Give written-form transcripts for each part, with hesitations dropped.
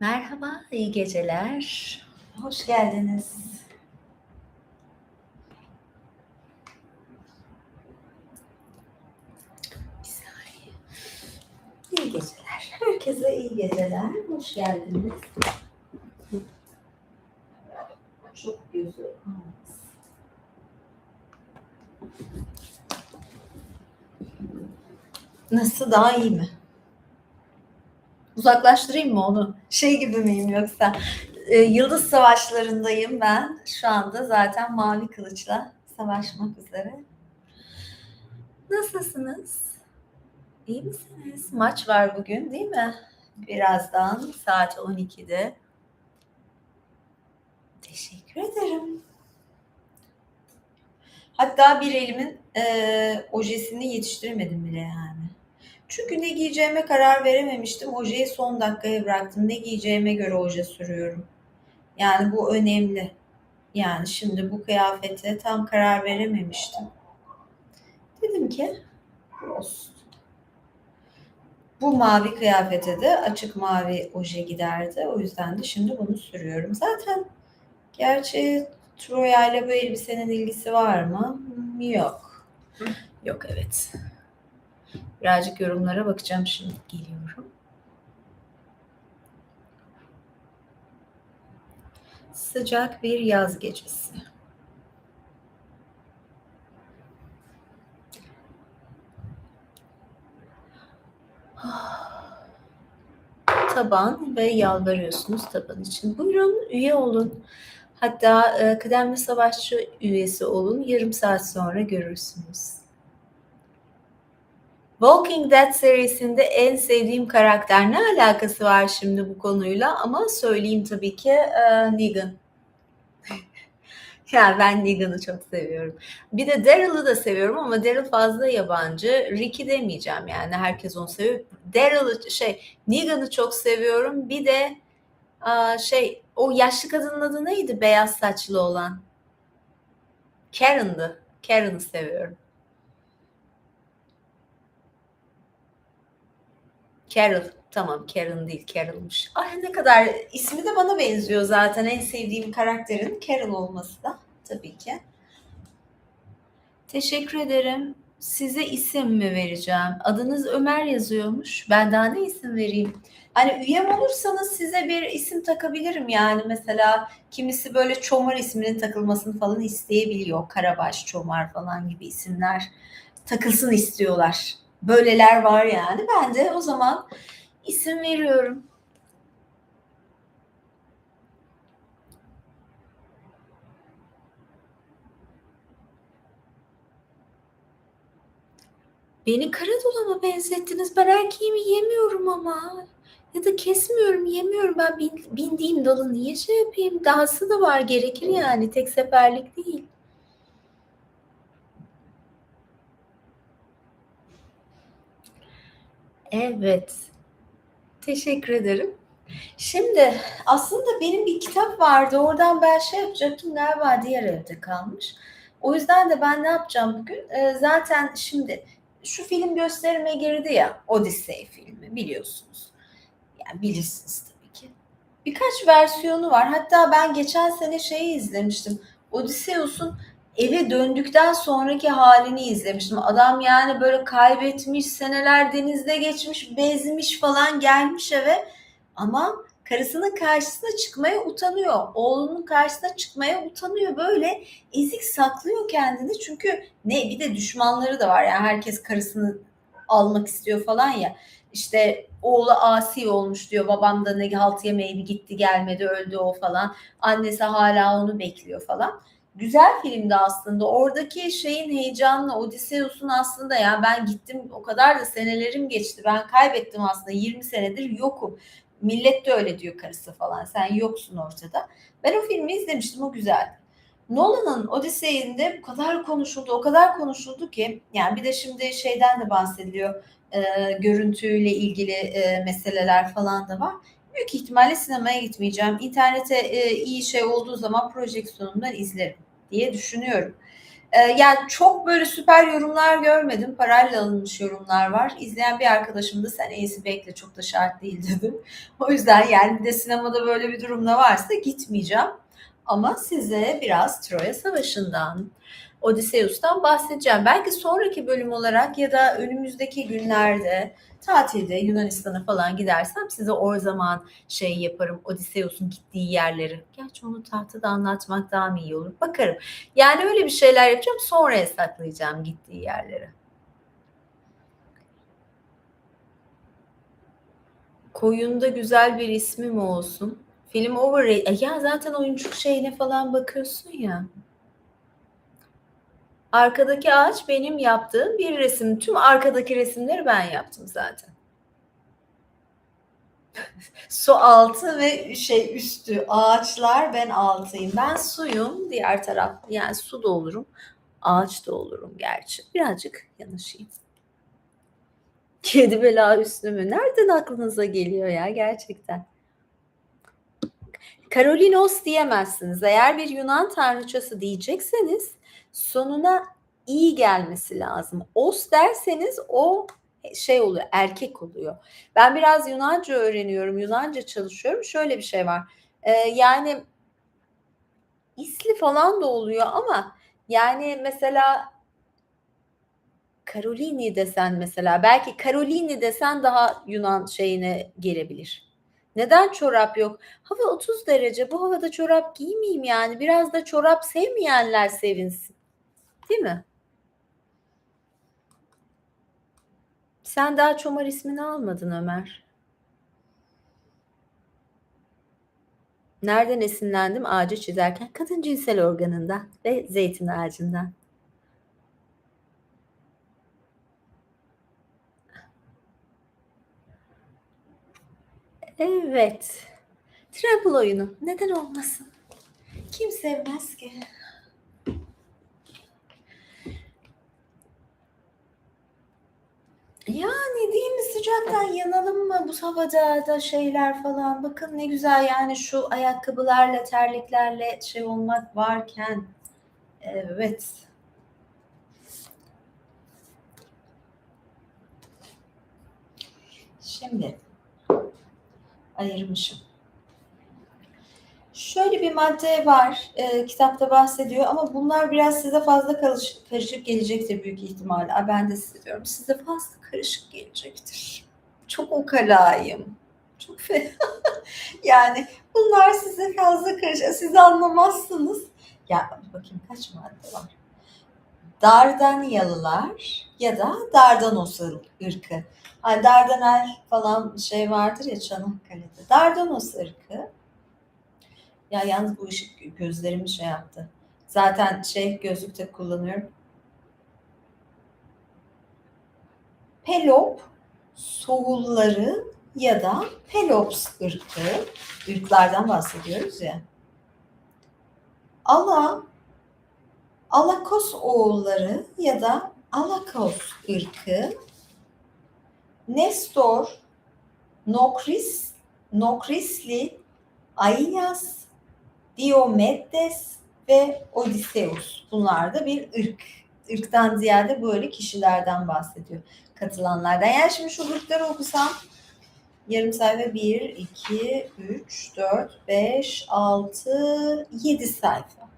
Merhaba, iyi geceler. Hoş geldiniz. Bir saniye. İyi geceler. Herkese iyi geceler. Hoş geldiniz. Çok gözü olmaz. Nasıl, daha iyi mi? Uzaklaştırayım mı onu? Şey gibi miyim yoksa? Yıldız savaşlarındayım ben. Şu anda zaten mavi kılıçla savaşmak üzere. Nasılsınız? İyi misiniz? Maç var bugün değil mi? Birazdan saat 12'de. Teşekkür ederim. Hatta bir elimin ojesini yetiştiremedim bile yani. Çünkü ne giyeceğime karar verememiştim. Ojeyi son dakikaya bıraktım. Ne giyeceğime göre oje sürüyorum. Yani bu önemli. Yani şimdi bu kıyafete tam karar verememiştim. Dedim ki olsun. Bu mavi kıyafete de açık mavi oje giderdi. O yüzden de şimdi bunu sürüyorum. Zaten gerçi Troya ile bu elbisenin ilgisi var mı? Yok. Yok, evet. Birazcık yorumlara bakacağım şimdi. Geliyorum. Sıcak bir yaz gecesi. Taban ve yalvarıyorsunuz taban için. Buyurun, üye olun. Hatta kıdemli savaşçı üyesi olun. Yarım saat sonra görürsünüz. Walking Dead serisinde en sevdiğim karakter, ne alakası var şimdi bu konuyla, ama söyleyeyim tabii ki Negan. Yani ben Negan'ı çok seviyorum. Bir de Daryl'ı da seviyorum ama Daryl fazla yabancı. Ricky demeyeceğim yani, herkes onu seviyor. Negan'ı çok seviyorum. Bir de o yaşlı kadının adı neydi? Beyaz saçlı olan. Karen'dı. Karen'ı seviyorum. Carol. Tamam, Karen değil, Carol'mış. Ay, ne kadar ismi de bana benziyor zaten. En sevdiğim karakterin Carol olması da tabii ki. Teşekkür ederim. Size isim mi vereceğim? Adınız Ömer yazıyormuş. Ben daha ne isim vereyim? Hani üyem olursanız size bir isim takabilirim yani. Mesela kimisi böyle Çomar isminin takılmasını falan isteyebiliyor. Karabaş, Çomar falan gibi isimler takılsın istiyorlar. Böyleler var yani. Ben de o zaman isim veriyorum. Beni Karadol'a benzettiniz? Ben erkeğimi yemiyorum ama. Ya da kesmiyorum, yemiyorum. Ben bindiğim dalı niye şey yapayım? Dahası da var, gerekir yani. Tek seferlik değil. Evet. Teşekkür ederim. Şimdi aslında benim bir kitap vardı. Oradan ben şey yapacaktım. Galiba diğer evde kalmış. O yüzden de ben ne yapacağım bugün? Zaten şimdi şu film gösterime girdi ya. Odyssey filmi, biliyorsunuz. Yani bilirsiniz tabii ki. Birkaç versiyonu var. Hatta ben geçen sene şeyi izlemiştim. Odysseus'un eve döndükten sonraki halini izlemiştim. Adam yani böyle kaybetmiş, seneler denizde geçmiş, bezmiş falan, gelmiş eve ama karısının karşısına çıkmaya utanıyor. Oğlunun karşısına çıkmaya utanıyor. Böyle ezik saklıyor kendini. Çünkü bir de düşmanları da var. Yani herkes karısını almak istiyor falan ya. İşte oğlu asi olmuş diyor. Babam da ne halt yemeği, gitti gelmedi, öldü o falan. Annesi hala onu bekliyor falan. Güzel filmdi aslında. Oradaki şeyin heyecanlı, Odysseus'un aslında, ya ben gittim o kadar da senelerim geçti. Ben kaybettim aslında, 20 senedir yokum. Millet de öyle diyor karısı falan. Sen yoksun ortada. Ben o filmi izlemiştim, o güzeldi. Nolan'ın Odyssey'inde o kadar konuşuldu ki, yani bir de şimdi şeyden de bahsediliyor, görüntüyle ilgili meseleler falan da var. Büyük ihtimalle sinemaya gitmeyeceğim. İnternete iyi şey olduğu zaman projeksiyonundan izlerim diye düşünüyorum. Yani çok böyle süper yorumlar görmedim. Parayla alınmış yorumlar var. İzleyen bir arkadaşım da sen en iyisi bekle çok da şart değil dedi. O yüzden yani bir de sinemada böyle bir durumda varsa gitmeyeceğim. Ama size biraz Troya Savaşı'ndan, Odysseus'tan bahsedeceğim. Belki sonraki bölüm olarak ya da önümüzdeki günlerde tatilde Yunanistan'a falan gidersem size o zaman şey yaparım. Odysseus'un gittiği yerleri. Gerçi onu tahtada anlatmak daha mı iyi olur? Bakarım. Yani öyle bir şeyler yapacağım. Sonraya saklayacağım gittiği yerleri. Koyunda güzel bir ismi mi olsun? Film overrated. Ya zaten oyunculuk şeyine falan bakıyorsun ya. Arkadaki ağaç benim yaptığım bir resim. Tüm arkadaki resimleri ben yaptım zaten. Su altı ve şey üstü ağaçlar, ben altıyım. Ben suyum, diğer taraf yani su da olurum, ağaç da olurum gerçi. Birazcık yanaşayım. Kedi bela üstü mü? Nereden aklınıza geliyor ya gerçekten? Karolinos diyemezsiniz. Eğer bir Yunan tanrıçası diyecekseniz sonuna iyi gelmesi lazım. Os derseniz o şey oluyor, erkek oluyor. Ben biraz Yunanca öğreniyorum, Yunanca çalışıyorum. Şöyle bir şey var. Yani isli falan da oluyor ama yani mesela Karolini desen mesela belki Karolini desen daha Yunan şeyine gelebilir. Neden çorap yok? Hava 30 derece. Bu havada çorap giymeyeyim yani. Biraz da çorap sevmeyenler sevinsin. Değil mi? Sen daha çomar ismini almadın Ömer. Nereden esinlendim? Ağacı çizerken kadın cinsel organından ve zeytin ağacından. Evet. Treble oyunu. Neden olmasın? Kim sevmez ki? Yani değil mi, sıcaktan yanalım mı bu havada da şeyler falan. Bakın ne güzel yani şu ayakkabılarla terliklerle şey olmak varken. Evet. Şimdi ayırmışım. Şöyle bir madde var, kitapta bahsediyor ama bunlar biraz size fazla karışık gelecektir büyük ihtimalle. Ben de size diyorum, size fazla karışık gelecektir. Çok ukalayım. Çok yani bunlar size fazla karışık. Siz anlamazsınız. Ya bakayım kaç madde var. Dardanyalılar ya da Dardanos ırkı. Hani Dardanel falan şey vardır ya Çanakkale'de. Dardanos ırkı. Ya yalnız bu ışık gözlerimi şey yaptı. Zaten şey gözlükte kullanıyorum. Pelop Soğulları ya da Pelops ırkı. Irklardan bahsediyoruz ya. Alakos oğulları ya da Alakos ırkı, Nestor, Nokrisli, Aias, Diomedes ve Odysseus. Bunlar da bir ırk. Irktan ziyade böyle kişilerden bahsediyor. Katılanlardan. Yani şimdi şu ırkları okusam yarım sayfa 1, 2, 3, 4, 5, 6, 7 sayfa.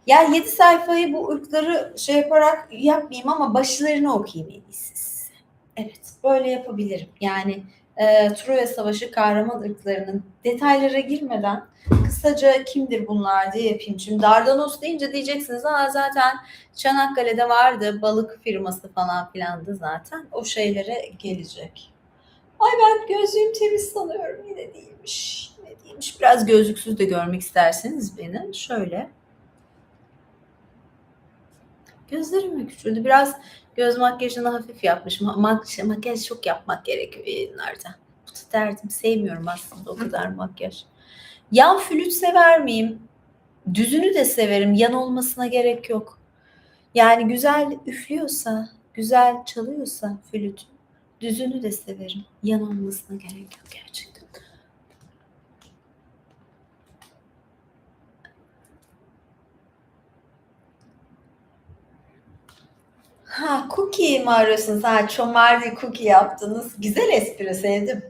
Yani 7 sayfayı bu ırkları şey yaparak yapmayayım ama başlarını okuyayım en iyisi size. Evet, böyle yapabilirim. Yani Troya Savaşı kahraman ırklarının detaylara girmeden kısaca kimdir bunlar diye yapayım. Şimdi Dardanos deyince diyeceksiniz zaten Çanakkale'de vardı, balık firması falan filandı zaten. O şeylere gelecek. Ay ben gözlüğüm temiz sanıyorum, yine değilmiş. Yine değilmiş. Biraz gözlüksüz de görmek isterseniz beni şöyle. Gözlerim mi küçüldü? Biraz göz makyajını hafif yapmışım. Makyaj çok yapmak gerekiyor yayınlarda. Bu da derdim. Sevmiyorum aslında o kadar makyaj. Yan flüt sever miyim? Düzünü de severim. Yan olmasına gerek yok. Yani güzel üflüyorsa, güzel çalıyorsa flüt, düzünü de severim. Yan olmasına gerek yok gerçekten. Ha, cookie mi arıyorsunuz? Ha, Çomarlı cookie yaptınız. Güzel espri, sevdim.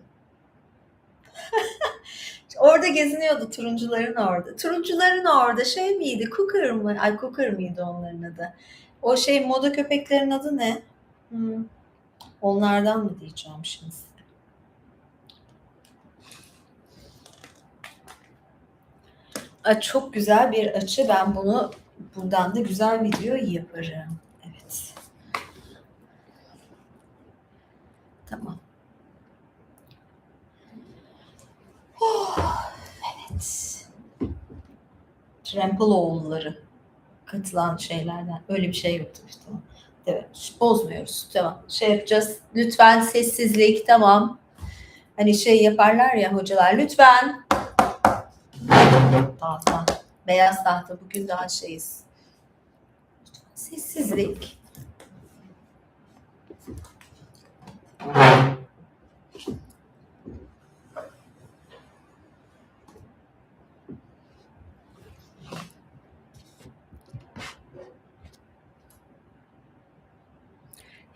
Orada geziniyordu turuncuların orada. Turuncuların orada şey miydi? Cooker mı? Ay, Cooker mıydı onların adı? O şey moda köpeklerin adı ne? Hmm, onlardan mı diyeceğim şimdi? Çok güzel bir açı. Ben bunu buradan da güzel video yaparım. Evet. Tamam. Oh, evet. Trempoloğulları katılan şeylerden. Öyle bir şey yoktu. Tamam. Evet. Bozmuyoruz. Tamam. Şey yapacağız. Lütfen sessizlik. Tamam. Hani şey yaparlar ya hocalar. Lütfen. Tahta. Beyaz tahta. Bugün daha şeyiz. Lütfen sessizlik.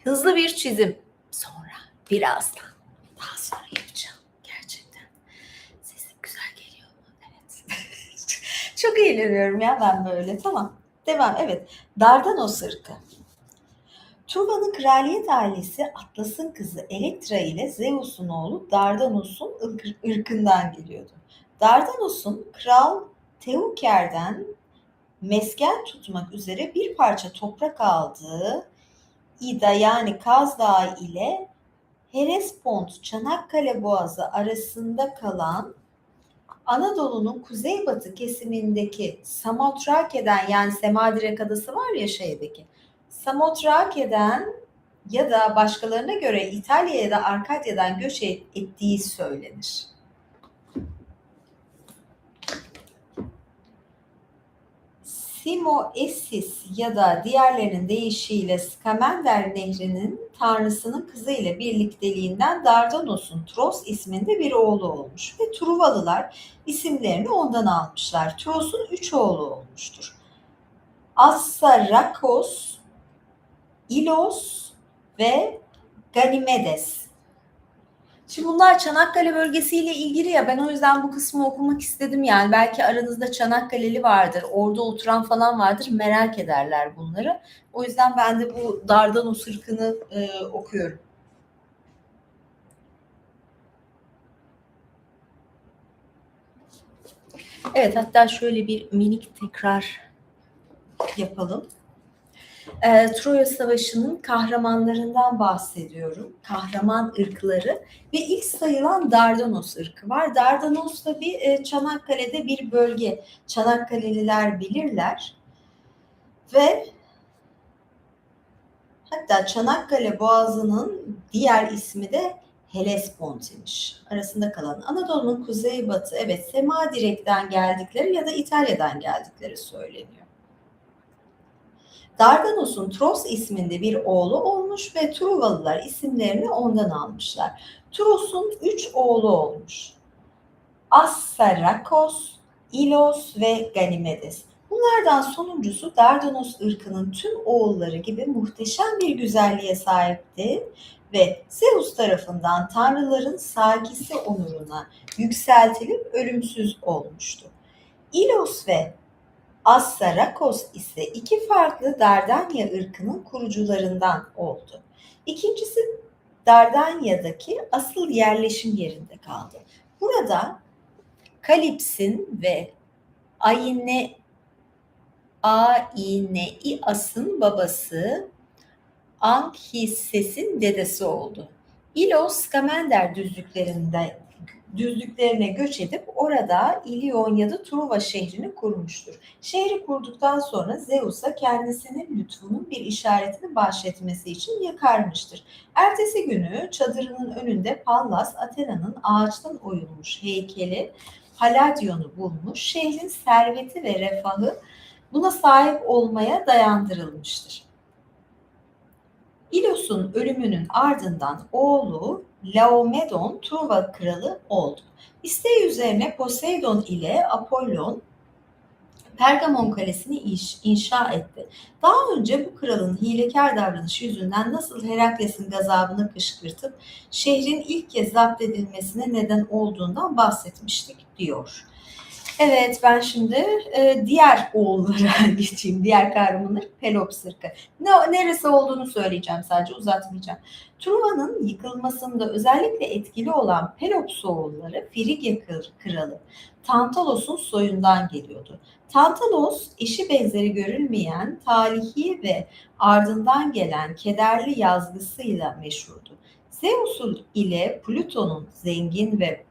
Hızlı bir çizim. Sonra. Birazdan. Daha sonra yapacağım. Gerçekten. Sesim güzel geliyor mu? Evet. Çok eğleniyorum ya ben böyle. Tamam. Devam. Evet. Dardanos ırkı. Truva'nın kraliyet ailesi Atlas'ın kızı Elektra ile Zeus'un oğlu Dardanos'un ırkından geliyordu. Dardanos'un kral Teuker'den mesken tutmak üzere bir parça toprak aldığı İda yani Kaz Dağı ile Hellespont Çanakkale Boğazı arasında kalan Anadolu'nun kuzeybatı kesimindeki Samotrake'den yani Semadirek Adası var ya şeydeki Samotrake'den ya da başkalarına göre İtalya ya da Arkadya'dan göç ettiği söylenir. Simoesis ya da diğerlerinin deyişiyle Skamander Nehri'nin tanrısının kızı ile birlikteliğinden Dardanos'un Tros isminde bir oğlu olmuş ve Truvalılar isimlerini ondan almışlar. Tros'un 3 oğlu olmuştur. Assarrakos, İlos ve Ganimedes. Şimdi bunlar Çanakkale bölgesiyle ilgili ya ben o yüzden bu kısmı okumak istedim yani belki aranızda Çanakkale'li vardır, orada oturan falan vardır merak ederler bunları. O yüzden ben de bu Dardanos ırkını okuyorum. Evet hatta şöyle bir minik tekrar yapalım. Troya Savaşı'nın kahramanlarından bahsediyorum. Kahraman ırkları ve ilk sayılan Dardanos ırkı var. Dardanos da bir Çanakkale'de bir bölge. Çanakkale'liler bilirler ve hatta Çanakkale Boğazı'nın diğer ismi de Hellespont imiş. Arasında kalan Anadolu'nun kuzeybatı evet Semadirek'ten geldikleri ya da İtalya'dan geldikleri söyleniyor. Dardanos'un Tros isminde bir oğlu olmuş ve Truvalılar isimlerini ondan almışlar. Tros'un 3 oğlu olmuş. Assarrakos, İlos ve Ganimedes. Bunlardan sonuncusu Dardanos ırkının tüm oğulları gibi muhteşem bir güzelliğe sahipti ve Zeus tarafından tanrıların sakisi onuruna yükseltilip ölümsüz olmuştu. İlos ve Assarrakos ise iki farklı Dardanya ırkının kurucularından oldu. İkincisi Dardanya'daki asıl yerleşim yerinde kaldı. Burada Kalips'in ve Aineas'ın babası Ankhisses'in dedesi oldu. İlos Skamander düzlüklerine göç edip orada İlyon ya da Truva şehrini kurmuştur. Şehri kurduktan sonra Zeus'a kendisinin lütfunun bir işaretini bahşetmesi için yakarmıştır. Ertesi günü çadırının önünde Pallas Athena'nın ağaçtan oyulmuş heykeli Palladion'u bulmuş. Şehrin serveti ve refahı buna sahip olmaya dayandırılmıştır. İlos'un ölümünün ardından oğlu Laomedon Truva kralı oldu. İsteği üzerine Poseidon ile Apollon Pergamon Kalesi'ni inşa etti. Daha önce bu kralın hilekar davranışı yüzünden nasıl Herakles'in gazabını kışkırtıp şehrin ilk kez zapt edilmesine neden olduğundan bahsetmiştik diyor. Evet, ben şimdi diğer oğullara geçeyim. Diğer kahramanı Pelops ırkı. Neresi olduğunu söyleyeceğim, sadece uzatmayacağım. Truva'nın yıkılmasında özellikle etkili olan Pelops oğulları Frigya kralı Tantalos'un soyundan geliyordu. Tantalos, eşi benzeri görülmeyen talihi ve ardından gelen kederli yazgısıyla meşhurdu. Zeus ile Plüton'un zengin ve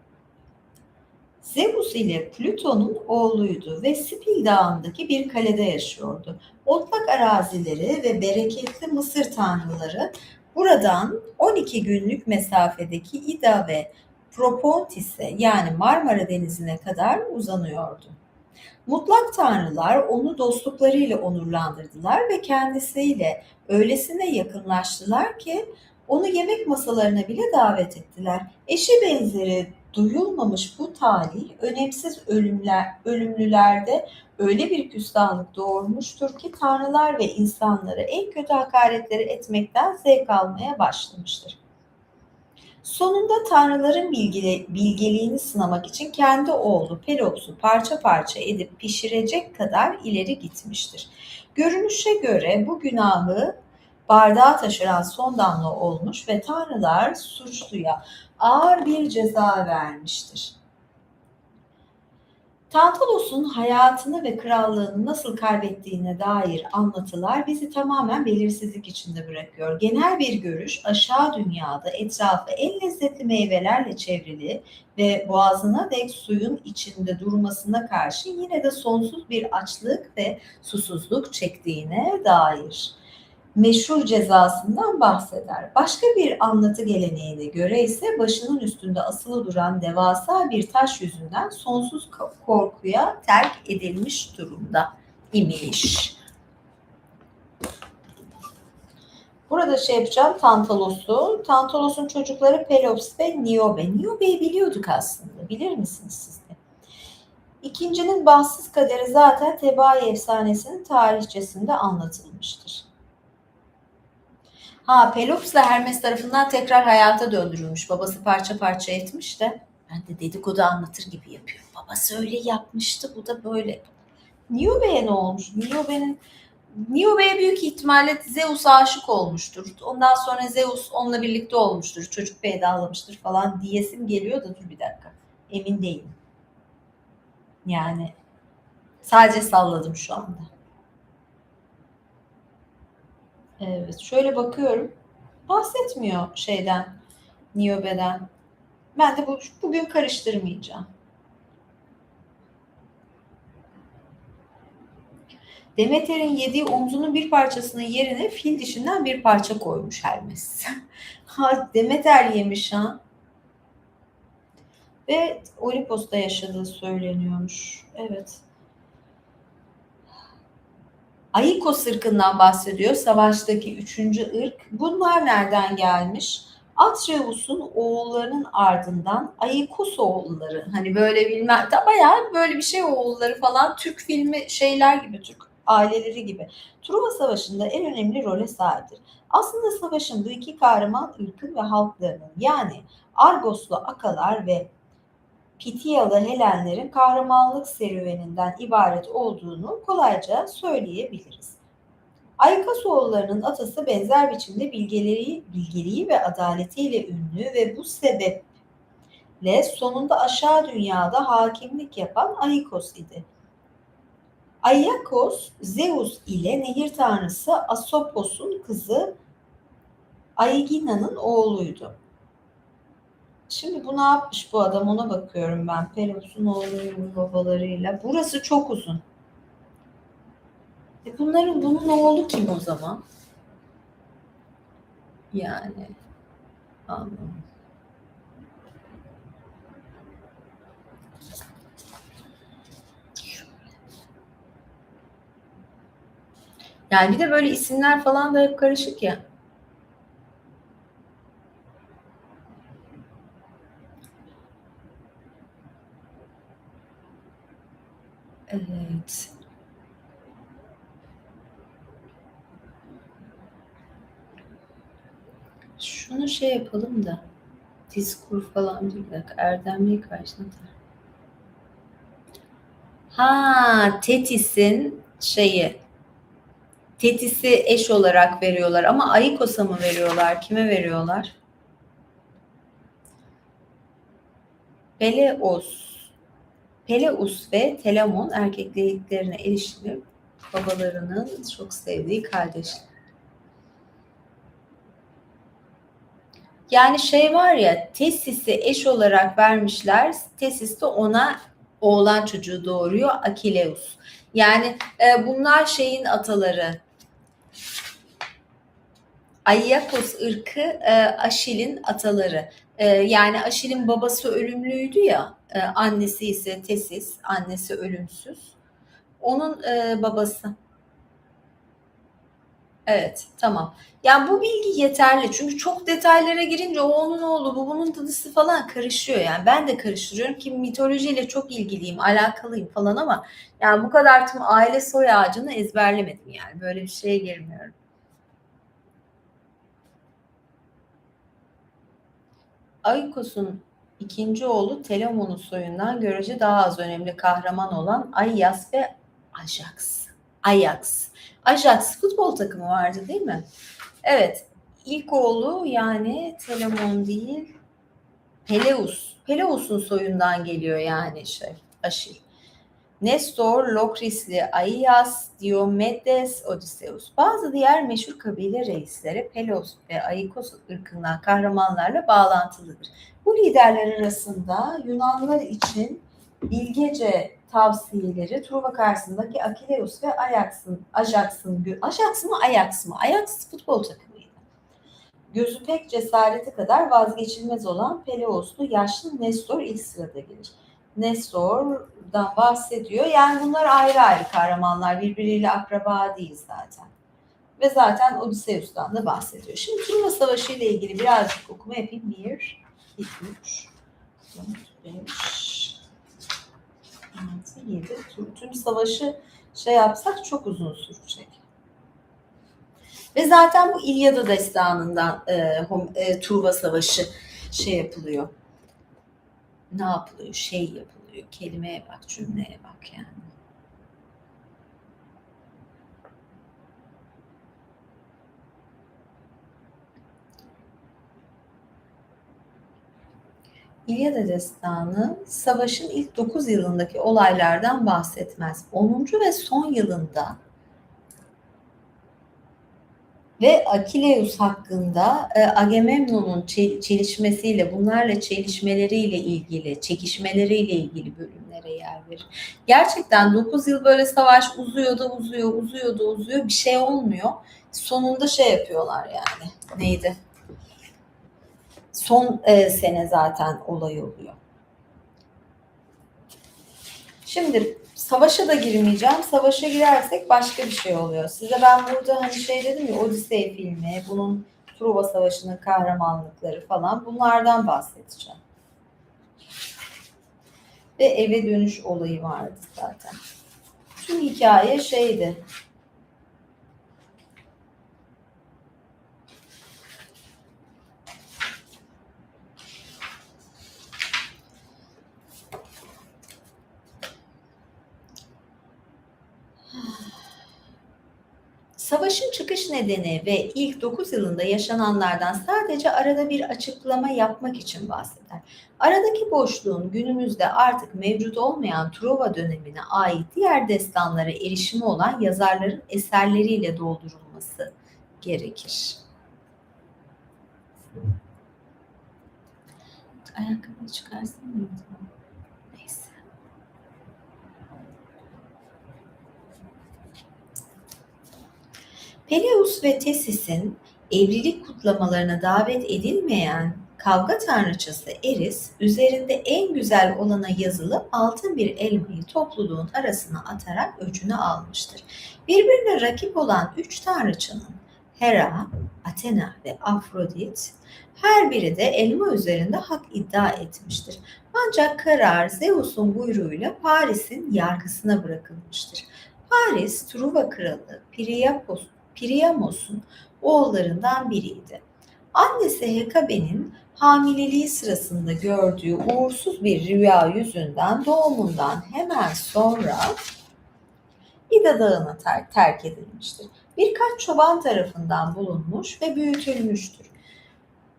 Zeus ile Plüton'un oğluydu ve Spil Dağı'ndaki bir kalede yaşıyordu. Otlak arazileri ve bereketli Mısır tanrıları buradan 12 günlük mesafedeki İda ve Propontis'e, yani Marmara Denizi'ne kadar uzanıyordu. Mutlak tanrılar onu dostluklarıyla onurlandırdılar ve kendisiyle öylesine yakınlaştılar ki onu yemek masalarına bile davet ettiler. Eşi benzeri duyulmamış bu talih önemsiz ölümlülerde öyle bir küstahlık doğurmuştur ki tanrılar ve insanları en kötü hakaretleri etmekten zevk almaya başlamıştır. Sonunda tanrıların bilgeliğini sınamak için kendi oğlu Pelops'u parça parça edip pişirecek kadar ileri gitmiştir. Görünüşe göre bu günahı bardağa taşıran son damla olmuş ve tanrılar suçluya ağır bir ceza vermiştir. Tantalos'un hayatını ve krallığını nasıl kaybettiğine dair anlatılar bizi tamamen belirsizlik içinde bırakıyor. Genel bir görüş, aşağı dünyada etrafı en lezzetli meyvelerle çevrili ve boğazına dek suyun içinde durmasına karşı yine de sonsuz bir açlık ve susuzluk çektiğine dair meşhur cezasından bahseder. Başka bir anlatı geleneğine göre ise başının üstünde asılı duran devasa bir taş yüzünden sonsuz korkuya terk edilmiş durumda imiş. Burada yapacağım Tantalos'u. Tantalos'un çocukları Pelops ve Niobe. Niobe'yi biliyorduk aslında. Bilir misiniz siz de? İkincinin bahtsız kaderi zaten Tebai efsanesinin tarihçesinde anlatılmıştır. Pelops da Hermes tarafından tekrar hayata döndürülmüş. Babası parça parça etmiş de. Ben de dedikodu anlatır gibi yapıyorum. Babası öyle yapmıştı, bu da böyle. Niobe'ye ne olmuş? Niobe'ye büyük ihtimalle Zeus aşık olmuştur. Ondan sonra Zeus onunla birlikte olmuştur. Çocuk pedalamıştır falan diyesim geliyor da dur bir dakika. Emin değilim. Yani sadece salladım şu anda. Evet, şöyle bakıyorum. Bahsetmiyor Niobe'den. Ben de bugün karıştırmayacağım. Demeter'in yediği omzunun bir parçasının yerine fil dişinden bir parça koymuş Hermes. Demeter yemiş ha. Ve Olimpos'ta yaşadığı söyleniyormuş. Evet. Aikos ırkından bahsediyor. Savaştaki 3. ırk. Bunlar nereden gelmiş? Atreus'un oğullarının ardından Aikos oğulları. Hani böyle bilmem. Bayağı böyle bir şey oğulları falan. Türk filmi şeyler gibi. Türk aileleri gibi. Truva Savaşı'nda en önemli role sahiptir. Aslında savaşın bu iki kahraman ırkın ve halklarının, yani Argoslu Akalar ve Pitiyalı Helenlerin kahramanlık serüveninden ibaret olduğunu kolayca söyleyebiliriz. Aykasoğullarının atası benzer biçimde bilgeliği ve adaletiyle ünlü ve bu sebeple sonunda aşağı dünyada hakimlik yapan Aikos idi. Aiakos, Zeus ile nehir tanrısı Asopos'un kızı Aigina'nın oğluydu. Şimdi bu ne yapmış bu adam, ona bakıyorum ben. Pelops'un oğluymuş babalarıyla. Burası çok uzun. Bunun oğlu kim o zaman? Yani anladım. Yani bir de böyle isimler falan da hep karışık ya. Evet. Şunu şey yapalım da. Diskur falan bir dakika. Erdemliği karşına. Ha, Tetis'in şeyi. Tetis'i eş olarak veriyorlar ama Aikos'a mı veriyorlar? Kime veriyorlar? Peleus. Peleus ve Telamon erkekliklerine erişilip babalarının çok sevdiği kardeşler. Yani şey var ya, Tesis'i eş olarak vermişler. Tesis de ona oğlan çocuğu doğuruyor, Akileus. Yani bunlar şeyin ataları. Aiyakos ırkı Aşil'in ataları. Yani Aşil'in babası ölümlüydü ya, annesi ise Tesis, annesi ölümsüz. Onun babası. Evet, tamam. Yani bu bilgi yeterli. Çünkü çok detaylara girince o onun oğlu, bu bunun dadısı falan karışıyor yani. Ben de karıştırıyorum ki mitolojiyle çok ilgiliyim, alakalıyım falan ama yani bu kadar tüm aile soy ağacını ezberlemedim yani. Böyle bir şeye girmiyorum. Aikos'un ikinci oğlu Telemon'un soyundan görece daha az önemli kahraman olan Ajax ve Ajax. Ajax. Ajax futbol takımı vardı değil mi? Evet. İlk oğlu yani Telamon değil, Peleus. Peleus'un soyundan geliyor yani Aşil. Nestor, Lokrisli, Aias, Diomedes, Odysseus. Bazı diğer meşhur kabile reisleri Pelos ve Aikos ırkından kahramanlarla bağlantılıdır. Bu liderler arasında Yunanlar için bilgece tavsiyeleri Truva karşısındaki Akileus ve Ajax mı? Ajax futbol takımıydı. Gözü pek cesareti kadar vazgeçilmez olan Peleoslu yaşlı Nestor ilk sırada gelir. Nestor'dan bahsediyor. Yani bunlar ayrı ayrı kahramanlar. Birbiriyle akraba değil zaten. Ve zaten Odysseus'tan da bahsediyor. Şimdi Truva Savaşı ile ilgili birazcık okuma yapayım. 1, 2, 3, 4, 5, 6, 7. Tüm savaşı şey yapsak çok uzun sürecek. Ve zaten bu İlyada destanından Truva Savaşı şey yapılıyor. Ne yapılıyor? Şey yapılıyor. Kelimeye bak, cümleye bak yani. İlyada destanı savaşın ilk 9 yılındaki olaylardan bahsetmez. 10. ve son yılında ve Akileus hakkında Agamemnon'un çelişmesiyle, bunlarla çelişmeleriyle ilgili, çekişmeleriyle ilgili bölümlere yer verir. Gerçekten 9 yıl böyle savaş uzuyor, bir şey olmuyor. Sonunda şey yapıyorlar yani. Neydi? Son sene zaten olay oluyor. Şimdi savaşa da girmeyeceğim. Savaşa girersek başka bir şey oluyor. Size ben burada hani şey dedim ya, Odyssey filmi, bunun Truva Savaşı'nın kahramanlıkları falan, bunlardan bahsedeceğim. Ve eve dönüş olayı vardı zaten. Tüm hikaye şeydi. Savaşın çıkış nedeni ve ilk 9 yılında yaşananlardan sadece arada bir açıklama yapmak için bahseder. Aradaki boşluğun günümüzde artık mevcut olmayan Truva dönemine ait diğer destanlara erişimi olan yazarların eserleriyle doldurulması gerekir. Ayakkabıyı çıkarsın mı? Neyse. Peleus ve Tesis'in evlilik kutlamalarına davet edilmeyen kavga tanrıçası Eris, üzerinde en güzel olana yazılı altın bir elmayı topluluğun arasına atarak öcünü almıştır. Birbirine rakip olan üç tanrıçanın Hera, Athena ve Afrodit, her biri de elma üzerinde hak iddia etmiştir. Ancak karar Zeus'un buyruğuyla Paris'in yargısına bırakılmıştır. Paris, Truva kralı Priapos Priamos'un oğullarından biriydi. Annesi Hekabe'nin hamileliği sırasında gördüğü uğursuz bir rüya yüzünden doğumundan hemen sonra İda Dağı'na terk edilmiştir. Birkaç çoban tarafından bulunmuş ve büyütülmüştür.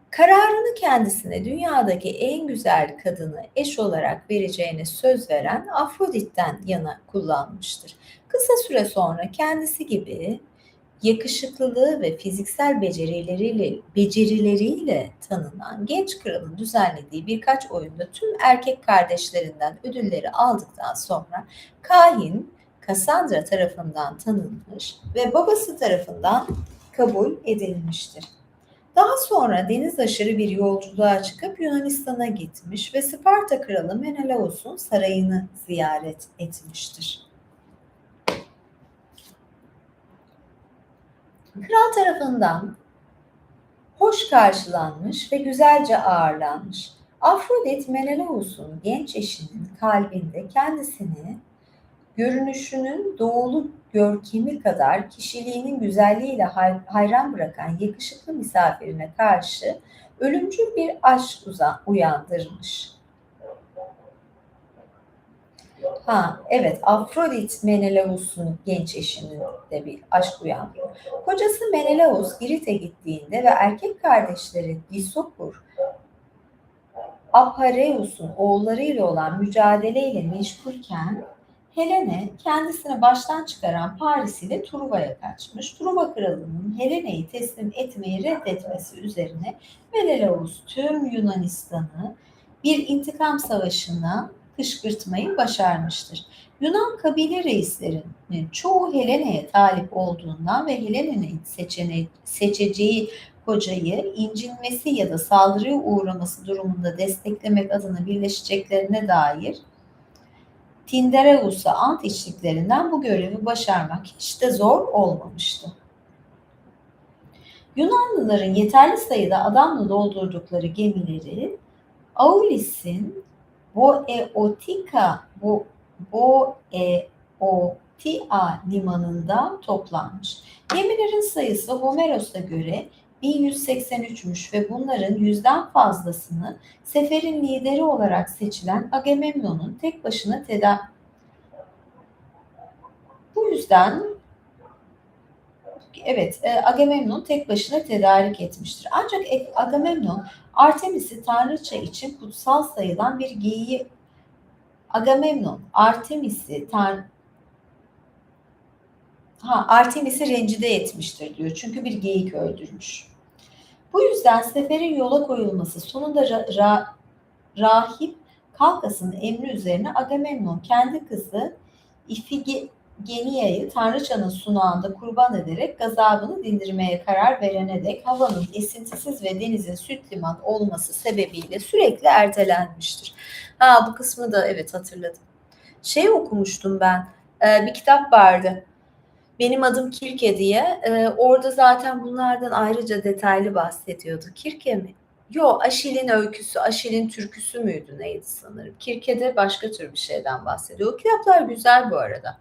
Kararını kendisine dünyadaki en güzel kadını eş olarak vereceğine söz veren Afrodit'ten yana kullanmıştır. Kısa süre sonra kendisi gibi yakışıklılığı ve fiziksel becerileriyle tanınan genç kralın düzenlediği birkaç oyunda tüm erkek kardeşlerinden ödülleri aldıktan sonra kahin Kassandra tarafından tanınmış ve babası tarafından kabul edilmiştir. Daha sonra deniz aşırı bir yolculuğa çıkıp Yunanistan'a gitmiş ve Sparta kralı Menelaos'un sarayını ziyaret etmiştir. Kral tarafından hoş karşılanmış ve güzelce ağırlanmış. Afrodit, Menelaos'un genç eşinin kalbinde kendisini görünüşünün doğulu görkemi kadar kişiliğinin güzelliğiyle hayran bırakan yakışıklı misafirine karşı ölümcül bir aşk uyandırmış. Evet, Afrodit Menelaos'un genç eşinin de bir aşk uyandırıyor. Kocası Menelaos Girit'e gittiğinde ve erkek kardeşleri Disopur, Apareus'un oğullarıyla olan mücadeleyle meşgulken Helene kendisini baştan çıkaran Paris ile Truva'ya kaçmış. Truva kralının Helene'yi teslim etmeyi reddetmesi üzerine Menelaos tüm Yunanistan'ı bir intikam savaşına kışkırtmayı başarmıştır. Yunan kabile reislerinin çoğu Helene'ye talip olduğundan ve Helene'nin seçeceği kocayı incinmesi ya da saldırıya uğraması durumunda desteklemek adına birleşeceklerine dair Tyndareus'a ant içtiklerinden bu görevi başarmak hiç de zor olmamıştı. Yunanlıların yeterli sayıda adamla doldurdukları gemileri Aulis'in Boeotia limanında toplanmış. Gemilerin sayısı Homeros'a göre 1183'müş ve bunların yüzden fazlasını seferin lideri olarak seçilen Agamemnon'un tek başına Agamemnon tek başına tedarik etmiştir. Ancak Agamemnon Artemis'i tanrıça için kutsal sayılan bir geyiği Artemis'i rencide etmiştir diyor. Çünkü bir geyik öldürmüş. Bu yüzden seferin yola koyulması sonunda rahip Kalkas'ın emri üzerine Agamemnon kendi kızı İfigenia'yı tanrıçanın sunağında kurban ederek gazabını dindirmeye karar verene dek havanın esintisiz ve denizin süt liman olması sebebiyle sürekli ertelenmiştir. Bu kısmı da evet hatırladım. Okumuştum ben. Bir kitap vardı. Benim adım Kirke diye. Orada zaten bunlardan ayrıca detaylı bahsediyordu. Kirke mi? Aşil'in öyküsü, Aşil'in türküsü müydü neydi sanırım. Kirke'de başka tür bir şeyden bahsediyor. O kitaplar güzel bu arada.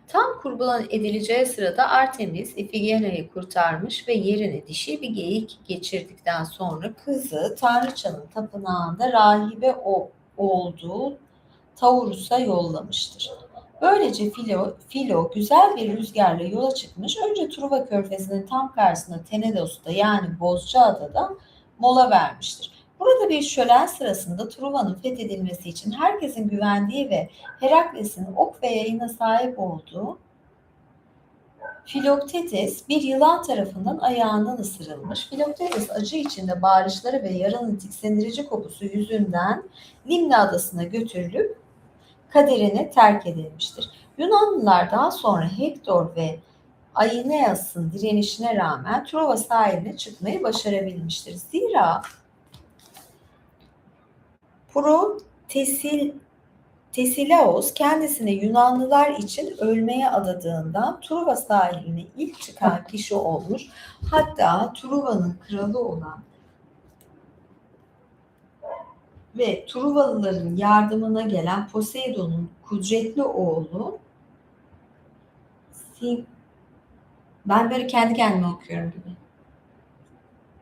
Tam kurban edileceği sırada Artemis Ifigenia'yı kurtarmış ve yerine dişi bir geyik geçirdikten sonra kızı tanrıçanın tapınağında rahibe olduğu Taurus'a yollamıştır. Böylece Filo güzel bir rüzgarla yola çıkmış. Önce Truva Körfezi'nin tam karşısında Tenedos'ta yani Bozcaada'da mola vermiştir. Burada bir şölen sırasında Truva'nın fethedilmesi için herkesin güvendiği ve Herakles'in ok ve yayına sahip olduğu Filoktetes bir yılan tarafından ayağından ısırılmış. Filoktetes acı içinde bağırışları ve yaranın tiksindirici kokusu yüzünden Limna adasına götürülüp kaderine terk edilmiştir. Yunanlılar daha sonra Hektor ve Aeneas'ın direnişine rağmen Truva sahiline çıkmayı başarabilmiştir. Zira Tesilaos kendisini Yunanlılar için ölmeye adadığından Truva sahiline ilk çıkan kişi olmuş. Hatta Truva'nın kralı olan ve Truvalıların yardımına gelen Poseidon'un kudretli oğlu Ben böyle kendi kendime okuyorum gibi.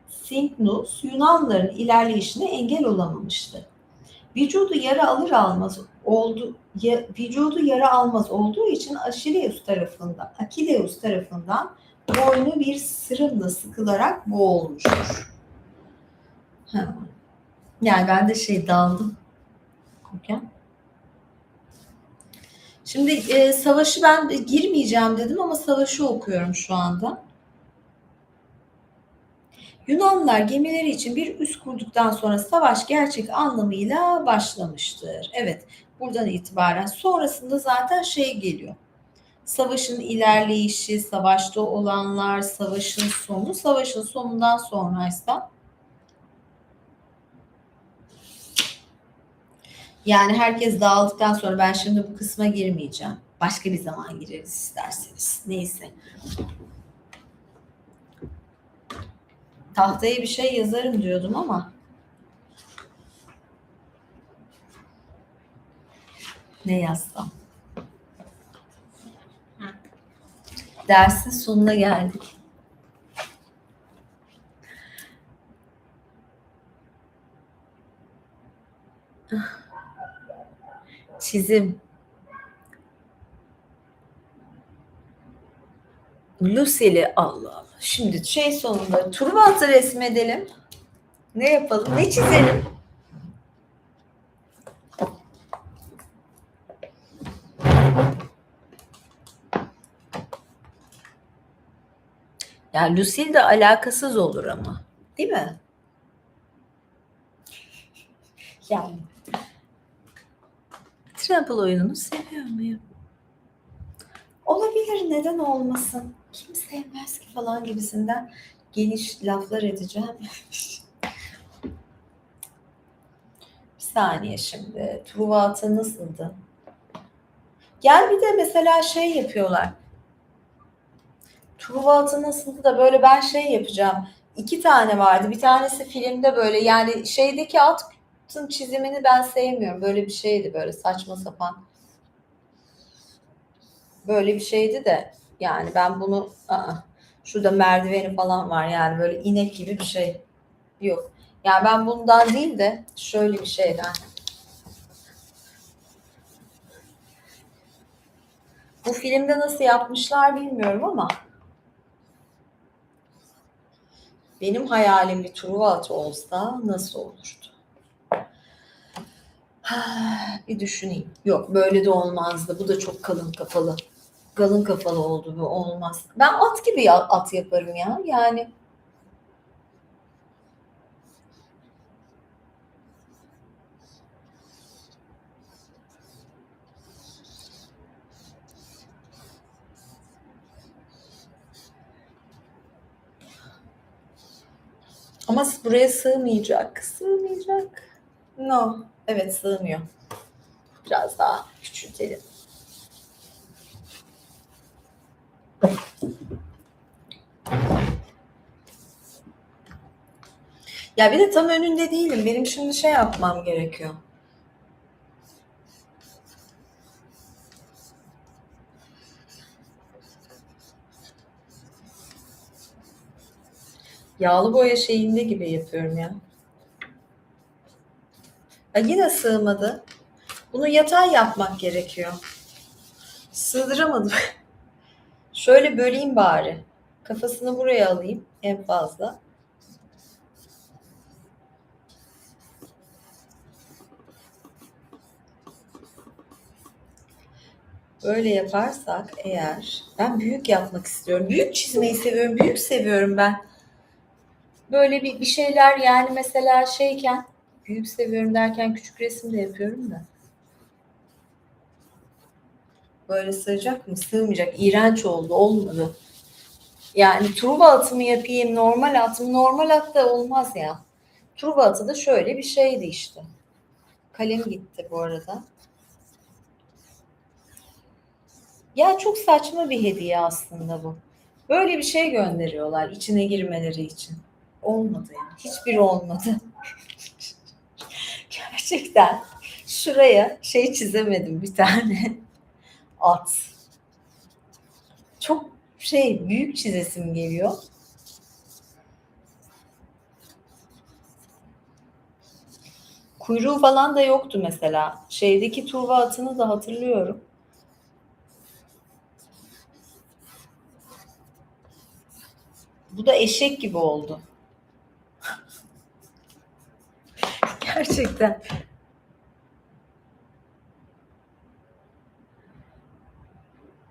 Sinknus Yunanlıların ilerleyişine engel olamamıştı. Vücudu yara almaz olduğu için Akileus tarafından boynu bir sırımla sıkılarak boğulmuştur. Ha. Yani ben de daldım. Okay. Şimdi savaşı ben girmeyeceğim dedim ama savaşı okuyorum şu anda. Yunanlılar gemileri için bir üs kurduktan sonra savaş gerçek anlamıyla başlamıştır. Evet, buradan itibaren sonrasında zaten geliyor. Savaşın ilerleyişi, savaşta olanlar, savaşın sonu, savaşın sonundan sonraysa yani herkes dağıldıktan sonra ben şimdi bu kısma girmeyeceğim. Başka bir zaman gireriz isterseniz. Neyse. Tahtaya bir şey yazarım diyordum ama ne yazsam? Dersin sonuna geldik. Çizim. Lucy'li Allah Allah. Şimdi sonunda Turbat'ı resmedelim. Ne yapalım? Ne çizelim? Yani Lucille de alakasız olur ama. Değil mi? Yani. Trample oyununu seviyor muyum? Olabilir, neden olmasın? Kim sevmez ki falan gibisinden geniş laflar edeceğim. Bir saniye şimdi. Truvat'ı nasıldı? Gel bir de mesela yapıyorlar. Truvat'ı nasıldı da böyle ben yapacağım. 2 tane vardı. Bir tanesi filmde böyle yani şeydeki atın çizimini ben sevmiyorum. Böyle bir şeydi böyle saçma sapan. Böyle bir şeydi de yani ben bunu şurada merdiveni falan var yani böyle inek gibi bir şey yok. Yani ben bundan değil de şöyle bir şeyden. Bu filmde nasıl yapmışlar bilmiyorum ama benim hayalim bir Truva atı olsa nasıl olurdu? Bir düşüneyim. Yok böyle de olmazdı. Bu da çok kalın kafalı. Kalın kafalı oldu bu olmaz. Ben at gibi at yaparım ya. Yani ama buraya sığmayacak. Sığmayacak. No. Evet sığmıyor. Biraz daha küçültelim. Ya bir de tam önünde değilim. Benim şimdi yapmam gerekiyor. Yağlı boya şeyinde gibi yapıyorum ya. Yine sığmadı. Bunu yatay yapmak gerekiyor. Sığdıramadım. Şöyle böleyim bari. Kafasını buraya alayım en fazla. Böyle yaparsak eğer ben büyük yapmak istiyorum. Büyük çizmeyi seviyorum. Büyük seviyorum ben. Böyle bir şeyler yani mesela büyük seviyorum derken küçük resim de yapıyorum da. Böyle sığacak mı? Sığmayacak. İğrenç oldu. Olmadı. Yani Truva atı mı yapayım? Normal at mı? Normal at da olmaz ya. Truva atı da şöyle bir şeydi işte. Kalem gitti bu arada. Ya çok saçma bir hediye aslında bu. Böyle bir şey gönderiyorlar içine girmeleri için. Olmadı yani. Hiçbiri olmadı. Gerçekten şuraya çizemedim bir tane at. Çok büyük çizesim geliyor. Kuyruğu falan da yoktu mesela. Şeydeki Tuğba atını da hatırlıyorum. Bu da eşek gibi oldu. Gerçekten.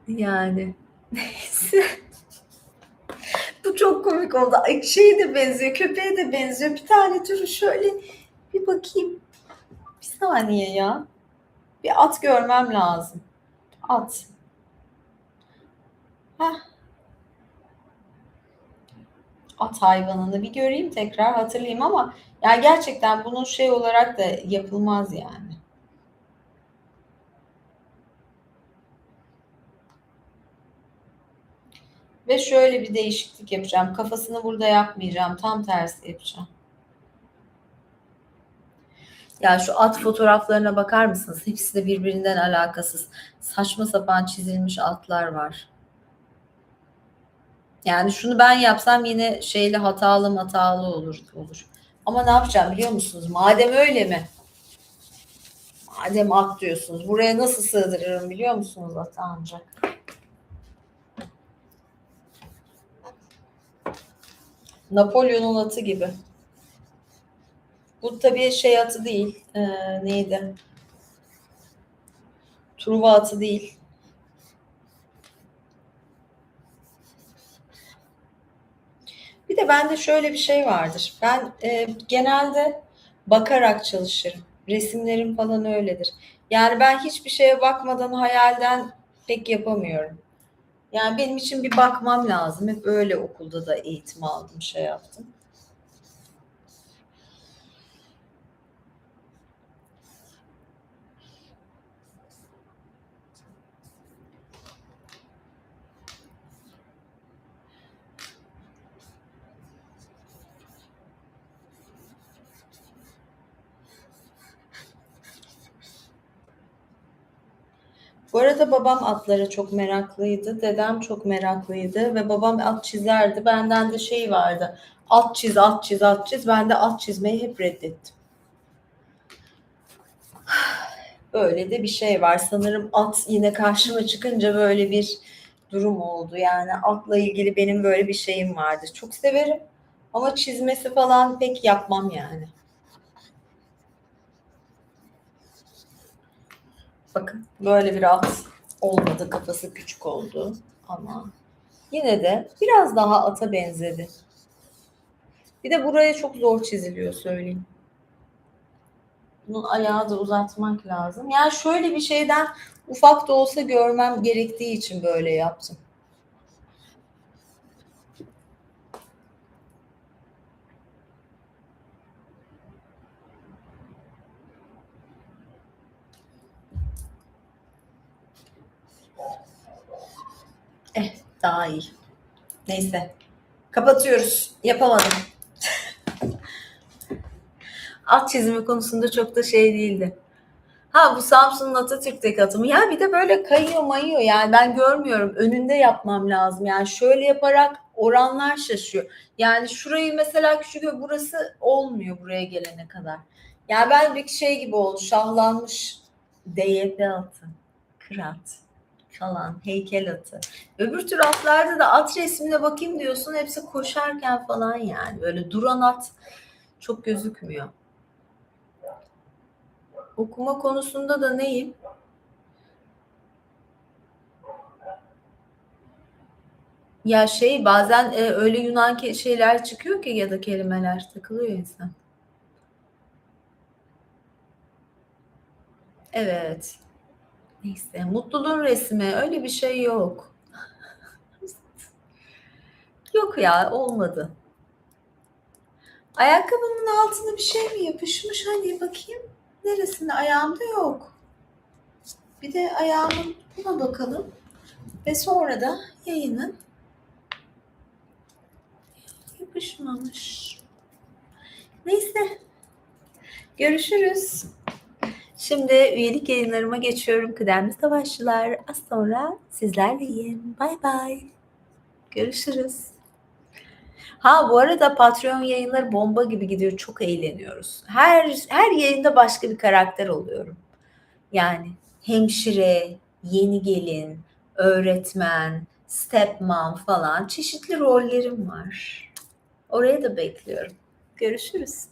Yani. Neyse. Bu çok komik oldu. Ay, şeye de benziyor, köpeğe de benziyor. Bir tane türü şöyle bir bakayım. Bir saniye ya. Bir at görmem lazım. At. Heh, at hayvanını bir göreyim tekrar hatırlayayım ama ya gerçekten bunun şey olarak da yapılmaz yani. Ve şöyle bir değişiklik yapacağım. Kafasını burada yapmayacağım. Tam tersi yapacağım. Ya şu at fotoğraflarına bakar mısınız? Hepsi de birbirinden alakasız. Saçma sapan çizilmiş atlar var. Yani şunu ben yapsam yine şeyle hatalı olur. Ama ne yapacağım biliyor musunuz? Madem öyle mi? Madem at diyorsunuz. Buraya nasıl sığdırırım biliyor musunuz atı ancak? Napolyon'un atı gibi. Bu tabii şey atı değil. Neydi? Truva atı değil. Bir de bende şöyle bir şey vardır. Ben genelde bakarak çalışırım. Resimlerim falan öyledir. Yani ben hiçbir şeye bakmadan hayalden pek yapamıyorum. Yani benim için bir bakmam lazım. Hep öyle okulda da eğitim aldım, şey yaptım. Bu arada babam atlara çok meraklıydı. Dedem çok meraklıydı ve babam at çizerdi. Benden de şey vardı. At çiz, at çiz, at çiz. Ben de at çizmeyi hep reddettim. Böyle de bir şey var. Sanırım at yine karşıma çıkınca böyle bir durum oldu. Yani atla ilgili benim böyle bir şeyim vardı. Çok severim ama çizmesi falan pek yapmam yani. Bakın böyle bir at olmadı. Kafası küçük oldu ama yine de biraz daha ata benzedi. Bir de buraya çok zor çiziliyor söyleyeyim. Bunun ayağı da uzatmak lazım. Yani şöyle bir şeyden ufak da olsa görmem gerektiği için böyle yaptım. Daha iyi. Neyse. Kapatıyoruz. Yapamadım. At çizimi konusunda çok da şey değildi. Ha, bu Samsun'un Atatürk'teki atımı. Ya bir de böyle kayıyor mayıyor. Yani ben görmüyorum. Önünde yapmam lazım. Yani şöyle yaparak oranlar şaşıyor. Yani şurayı mesela küçük ve burası olmuyor buraya gelene kadar. Yani ben bir şey gibi oldu. Şahlanmış DYP atı. Kırat falan. Heykel atı. Öbür tür atlarda da at resmine bakayım diyorsun. Hepsi koşarken falan yani. Böyle duran at çok gözükmüyor. Okuma konusunda da neyim? Ya şey bazen öyle Yunan şeyler çıkıyor ki ya da kelimeler takılıyor insan. Evet. Neyse. Mutluluğun resmi öyle bir şey yok. Yok ya olmadı. Ayakkabımın altına bir şey mi yapışmış? Hani bakayım. Neresinde? Ayağımda yok. Bir de ayağımın buna bakalım. Ve sonra da yayının yapışmamış. Neyse. Görüşürüz. Şimdi üyelik yayınlarıma geçiyorum. Kıdemli Savaşçılar. Az sonra sizlerleyim. Bay bay. Görüşürüz. Ha, bu arada Patreon yayınları bomba gibi gidiyor. Çok eğleniyoruz. Her yayında başka bir karakter oluyorum. Yani hemşire, yeni gelin, öğretmen, stepmom falan çeşitli rollerim var. Oraya da bekliyorum. Görüşürüz.